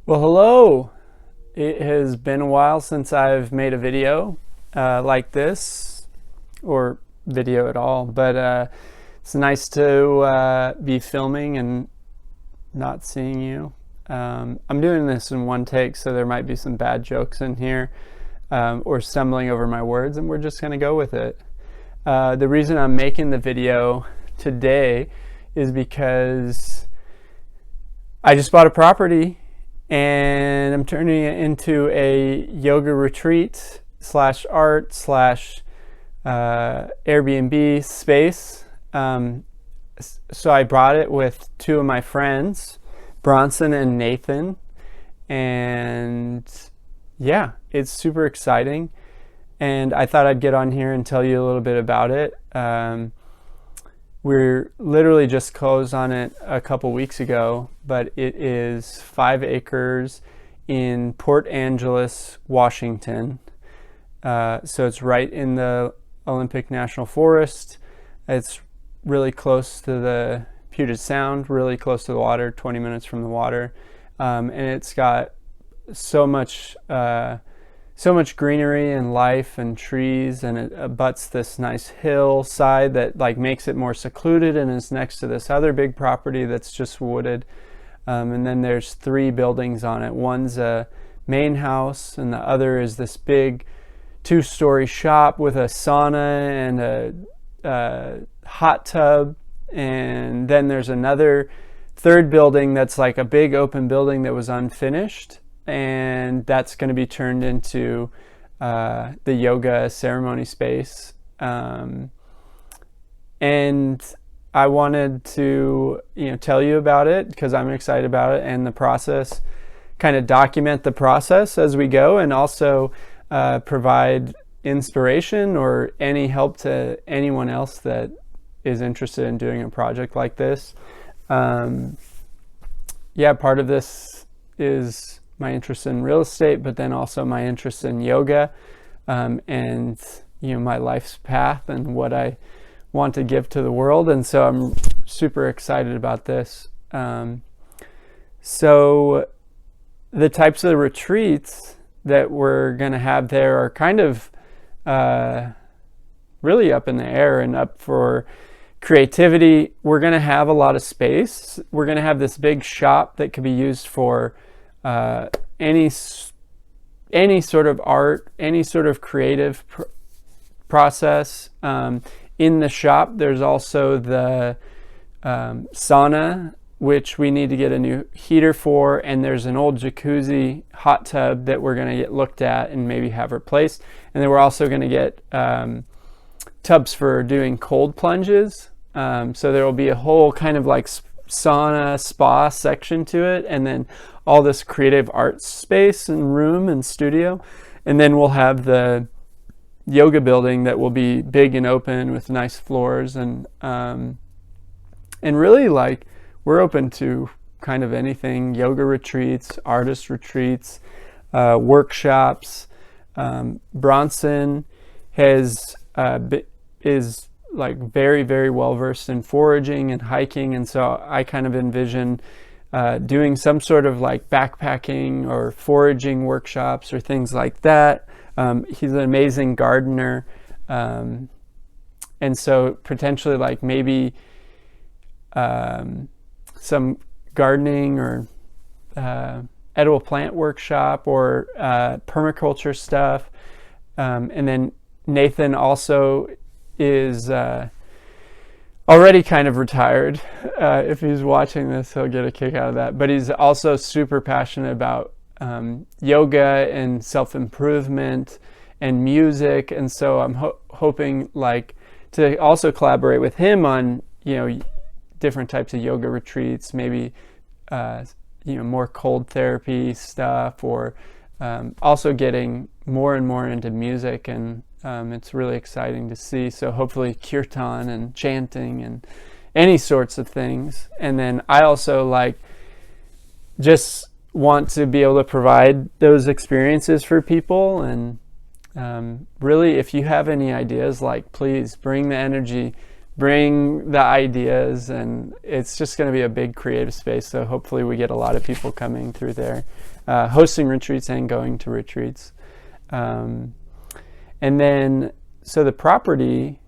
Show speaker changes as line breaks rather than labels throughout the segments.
Well, hello. It has been a while since I've made a video like this, or video at all, but it's nice to be filming and not seeing you. I'm doing this in one take, so there might be some bad jokes in here or stumbling over my words, and we're just going to go with it. The reason I'm making the video today is because I just bought a property and I'm turning it into a yoga retreat slash art slash Airbnb space. So I brought it with two of my friends, Bronson and Nathan, and yeah, it's super exciting. And I thought I'd get on here and tell you a little bit about it. We're literally just closed on it a couple weeks ago, but it is 5 acres in Port Angeles, Washington. So it's right in the Olympic National Forest. It's really close to the Puget Sound, really close to the water, 20 minutes from the water. And it's got so much greenery and life and trees, and it abuts this nice hillside that like makes it more secluded and is next to this other big property that's just wooded. And then there's 3 buildings on it. One's a main house and the other is this big 2-story shop with a sauna and a hot tub. And then there's another 3rd building that's like a big open building that was unfinished, and that's going to be turned into the yoga ceremony space. And I wanted to tell you about it because I'm excited about it and the process, kind of document the process as we go, and also provide inspiration or any help to anyone else that is interested in doing a project like this. Yeah, part of this is my interest in real estate, but then also my interest in yoga, and my life's path and what I want to give to the world. And so I'm super excited about this. So the types of retreats that we're going to have there are kind of really up in the air and up for creativity. We're going to have a lot of space. We're going to have this big shop that could be used for any sort of art, any sort of creative process. In the shop, there's also the sauna, which we need to get a new heater for, and there's an old jacuzzi hot tub that we're going to get looked at and maybe have replaced. And then we're also going to get tubs for doing cold plunges. So there will be a whole kind of like sauna spa section to it, and then all this creative art space and room and studio. And then we'll have the yoga building that will be big and open with nice floors, and really like we're open to kind of anything: yoga retreats, artist retreats, workshops. Bronson is like very, very well versed in foraging and hiking, and so I kind of envision doing some sort of like backpacking or foraging workshops or things like that. He's an amazing gardener, and so potentially like maybe some gardening or edible plant workshop or permaculture stuff. And then Nathan also is already kind of retired. If he's watching this, he'll get a kick out of that. But he's also super passionate about yoga and self-improvement and music. And so I'm hoping like to also collaborate with him on, different types of yoga retreats, maybe, more cold therapy stuff, or also getting more and more into music. And it's really exciting to see. So hopefully kirtan and chanting and any sorts of things. And then I also like just want to be able to provide those experiences for people. And really, if you have any ideas, like please bring the energy, bring the ideas, and it's just going to be a big creative space. So hopefully we get a lot of people coming through there, hosting retreats and going to retreats. And then, so the property,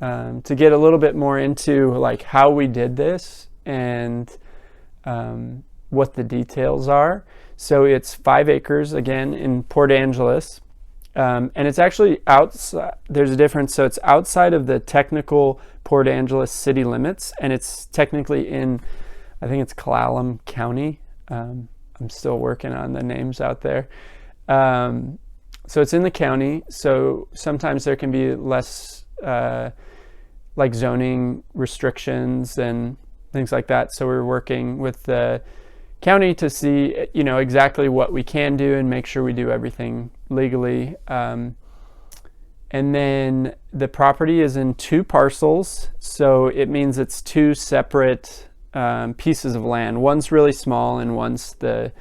to get a little bit more into like how we did this and what the details are. So it's 5 acres again in Port Angeles. And it's actually outside, there's a difference. So it's outside of the technical Port Angeles city limits, and it's technically in, I think it's Clallam County. I'm still working on the names out there. So it's in the county. So sometimes there can be less like zoning restrictions and things like that. So we're working with the county to see, you know, exactly what we can do and make sure we do everything legally. And then the property is in 2 parcels. So it means it's 2 separate pieces of land. One's really small and one's the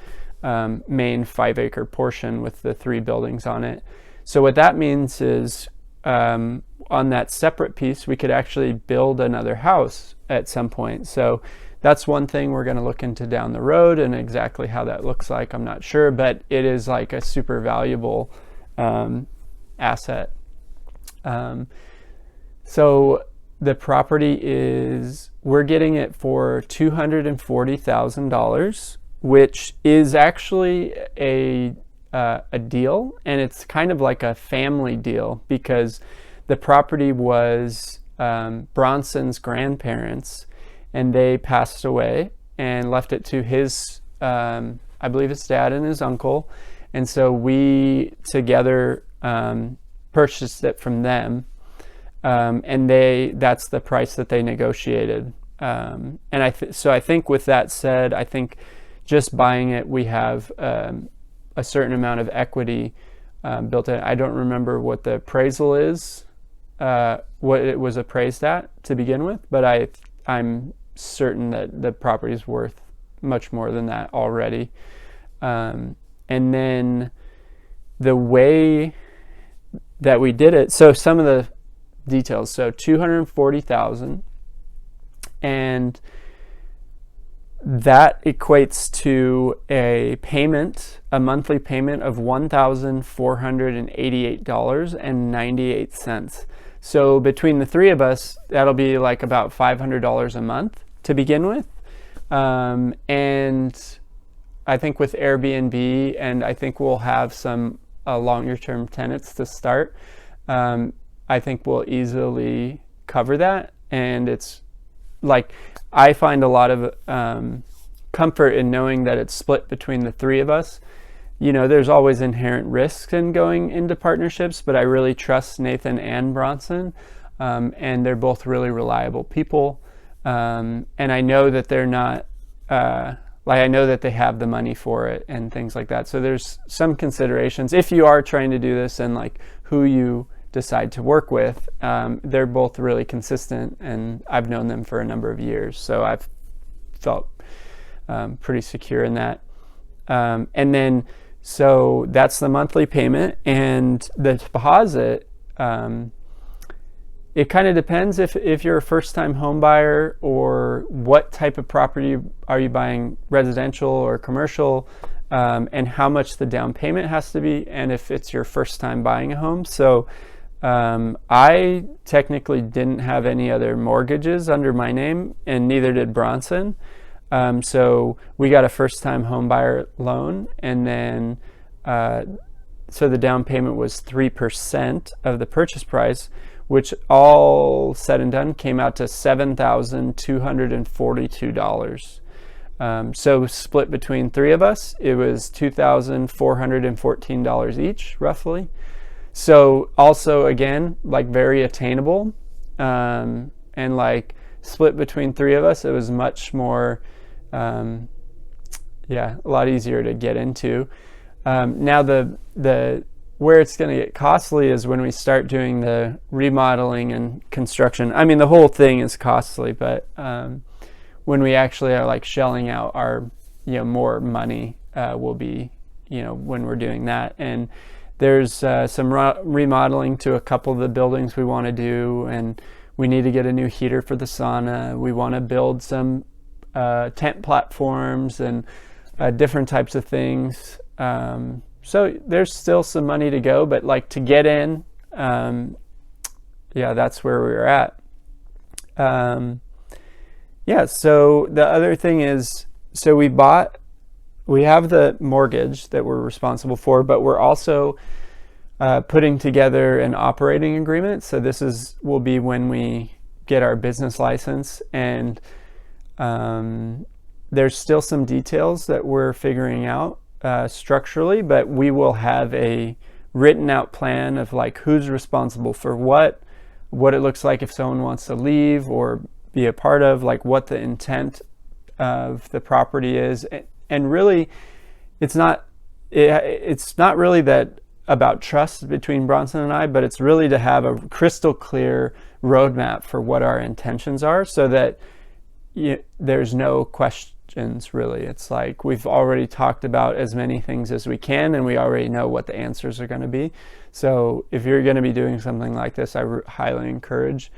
main 5-acre portion with the 3 buildings on it. So what that means is on that separate piece, we could actually build another house at some point. So that's one thing we're going to look into down the road, and exactly how that looks like, I'm not sure, but it is like a super valuable asset. So the property is, we're getting it for $240,000, which is actually a deal, and it's kind of like a family deal because the property was Bronson's grandparents, and they passed away and left it to his, I believe his dad and his uncle. And so we together purchased it from them. And that's the price that they negotiated. And so I think with that said, I think just buying it, we have a certain amount of equity built in. I don't remember what the appraisal is, what it was appraised at to begin with, but I'm certain that the property is worth much more than that already. And then the way that we did it, so some of the details, so $240,000, and that equates to a monthly payment of $1,488.98. So between the 3 of us, that'll be like about $500 a month to begin with. And I think with Airbnb, and I think we'll have some longer term tenants to start, I think we'll easily cover that. And it's like, I find a lot of comfort in knowing that it's split between the 3 of us. You know, there's always inherent risks in going into partnerships, but I really trust Nathan and Bronson, and they're both really reliable people. And I know that they're not, I know that they have the money for it and things like that. So there's some considerations if you are trying to do this, and like who you decide to work with. They're both really consistent, and I've known them for a number of years, so I've felt pretty secure in that. And then, so that's the monthly payment, and the deposit, it kind of depends if you're a first-time home buyer, or what type of property are you buying, residential or commercial, and how much the down payment has to be, and if it's your first time buying a home. So I technically didn't have any other mortgages under my name, and neither did Bronson. So we got a first-time home buyer loan, and then so the down payment was 3% of the purchase price, which all said and done came out to $7,242. So split between 3 of us, it was $2,414 each, roughly. So also, again, like very attainable, and like split between 3 of us, it was much more, a lot easier to get into. Now the where it's going to get costly is when we start doing the remodeling and construction. I mean, the whole thing is costly, but when we actually are like shelling out our, more money will be, when we're doing that. And there's some remodeling to a couple of the buildings we want to do, and we need to get a new heater for the sauna. We want to build some tent platforms and different types of things. So there's still some money to go, but like to get in, yeah, that's where we're at. Yeah, so the other thing is, so we have the mortgage that we're responsible for, but we're also putting together an operating agreement. So this will be when we get our business license, and there's still some details that we're figuring out structurally, but we will have a written out plan of like who's responsible for what it looks like if someone wants to leave or be a part of, like what the intent of the property is. And really, it's not really that about trust between Bronson and I, but it's really to have a crystal clear roadmap for what our intentions are, so that there's no questions really. It's like we've already talked about as many things as we can, and we already know what the answers are going to be. So if you're going to be doing something like this, I highly encourage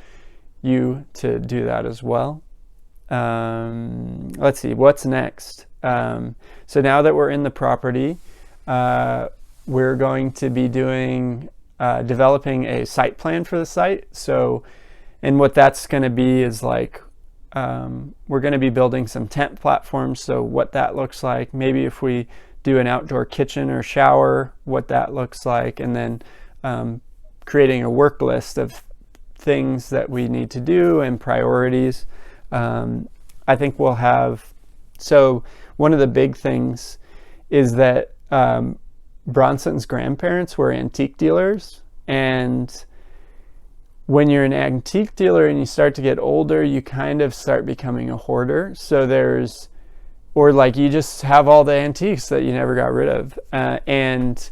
you to do that as well. Let's see, what's next? So now that we're in the property, we're going to be developing a site plan for the site. So, and what that's going to be is like, we're going to be building some tent platforms. So what that looks like, maybe if we do an outdoor kitchen or shower, what that looks like, and then creating a work list of things that we need to do and priorities. I think we'll have, so one of the big things is that Bronson's grandparents were antique dealers, and when you're an antique dealer and you start to get older, you kind of start becoming a hoarder. So or like you just have all the antiques that you never got rid of. And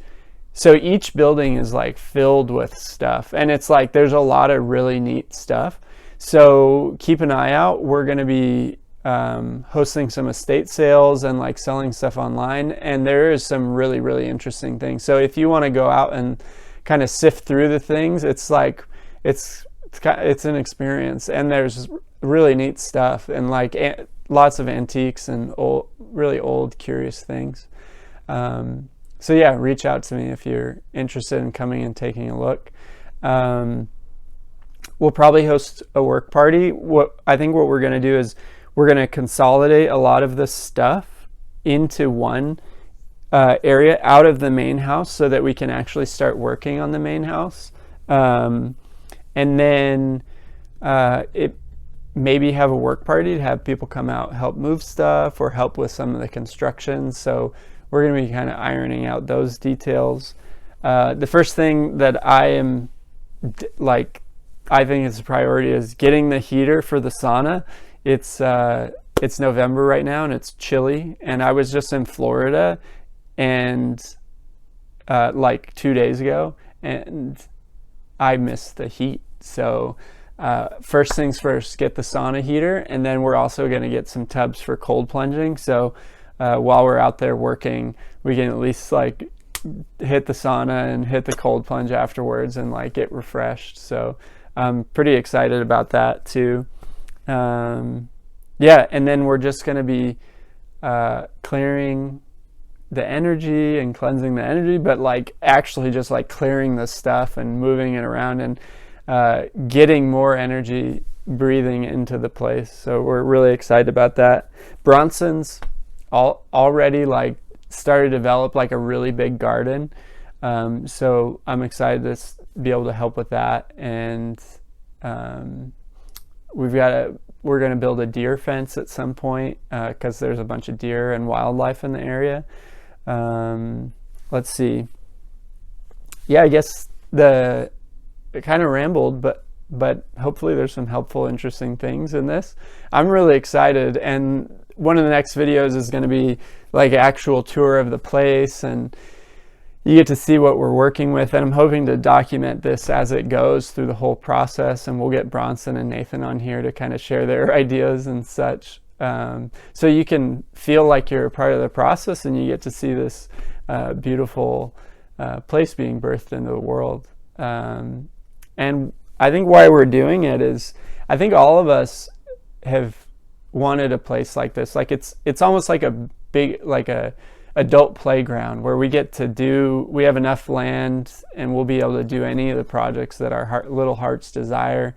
so each building is like filled with stuff, and it's like there's a lot of really neat stuff. So keep an eye out. We're going to be hosting some estate sales and like selling stuff online, and there is some really, really interesting things. So if you want to go out and kind of sift through the things, it's like it's an experience, and there's really neat stuff, and like lots of antiques and really old curious things. So yeah, reach out to me if you're interested in coming and taking a look. We'll probably host a work party. I think what we're going to do is we're going to consolidate a lot of this stuff into one area out of the main house, so that we can actually start working on the main house. And then maybe have a work party to have people come out, help move stuff or help with some of the construction. So we're going to be kind of ironing out those details. The first thing that I think is a priority is getting the heater for the sauna. It's November right now, and it's chilly, and I was just in Florida and like 2 days ago, and I missed the heat. So first things first, get the sauna heater, and then we're also going to get some tubs for cold plunging. So while we're out there working, we can at least like hit the sauna and hit the cold plunge afterwards and like get refreshed. So I'm pretty excited about that too. Yeah, and then we're just going to be clearing the energy and cleansing the energy, but like actually just like clearing the stuff and moving it around and getting more energy breathing into the place. So we're really excited about that. Bronson's already like started to develop like a really big garden. So I'm excited to be able to help with that. And we're going to build a deer fence at some point, because there's a bunch of deer and wildlife in the area. Let's see. Yeah, I guess it kind of rambled, but hopefully there's some helpful, interesting things in this. I'm really excited, and one of the next videos is going to be like actual tour of the place, and you get to see what we're working with, and I'm hoping to document this as it goes through the whole process, and we'll get Bronson and Nathan on here to kind of share their ideas and such. So you can feel like you're a part of the process, and you get to see this beautiful place being birthed into the world. And I think why we're doing it is, I think all of us have wanted a place like this. Like it's almost like a big, like a adult playground where we have enough land and we'll be able to do any of the projects that our little hearts desire.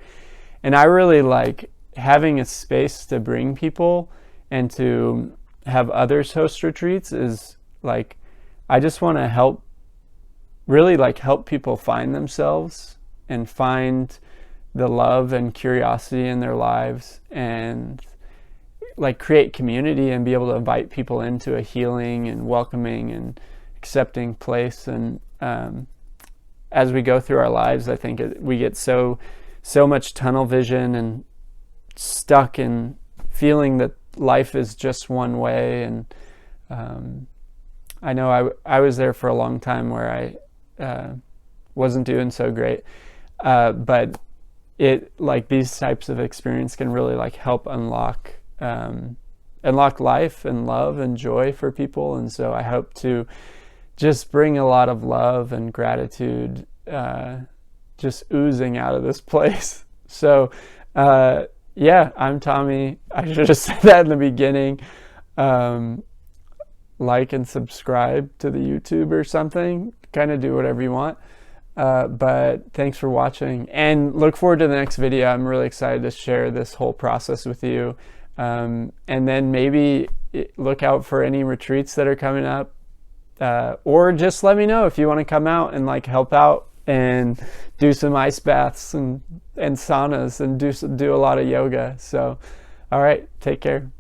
And I really like having a space to bring people and to have others host retreats. Is like, I just want to help people find themselves and find the love and curiosity in their lives, and like create community and be able to invite people into a healing and welcoming and accepting place. And as we go through our lives, I think we get so much tunnel vision and stuck in feeling that life is just one way. And I know I was there for a long time where I wasn't doing so great, but these types of experience can really like help unlock life and love and joy for people. And so I hope to just bring a lot of love and gratitude just oozing out of this place. So yeah, I'm Tommy. I should have said that in the beginning. Like and subscribe to the YouTube or something. Kind of do whatever you want. But thanks for watching, and look forward to the next video. I'm really excited to share this whole process with you. And then maybe look out for any retreats that are coming up, or just let me know if you want to come out and like help out and do some ice baths and saunas and do a lot of yoga. So, all right, take care.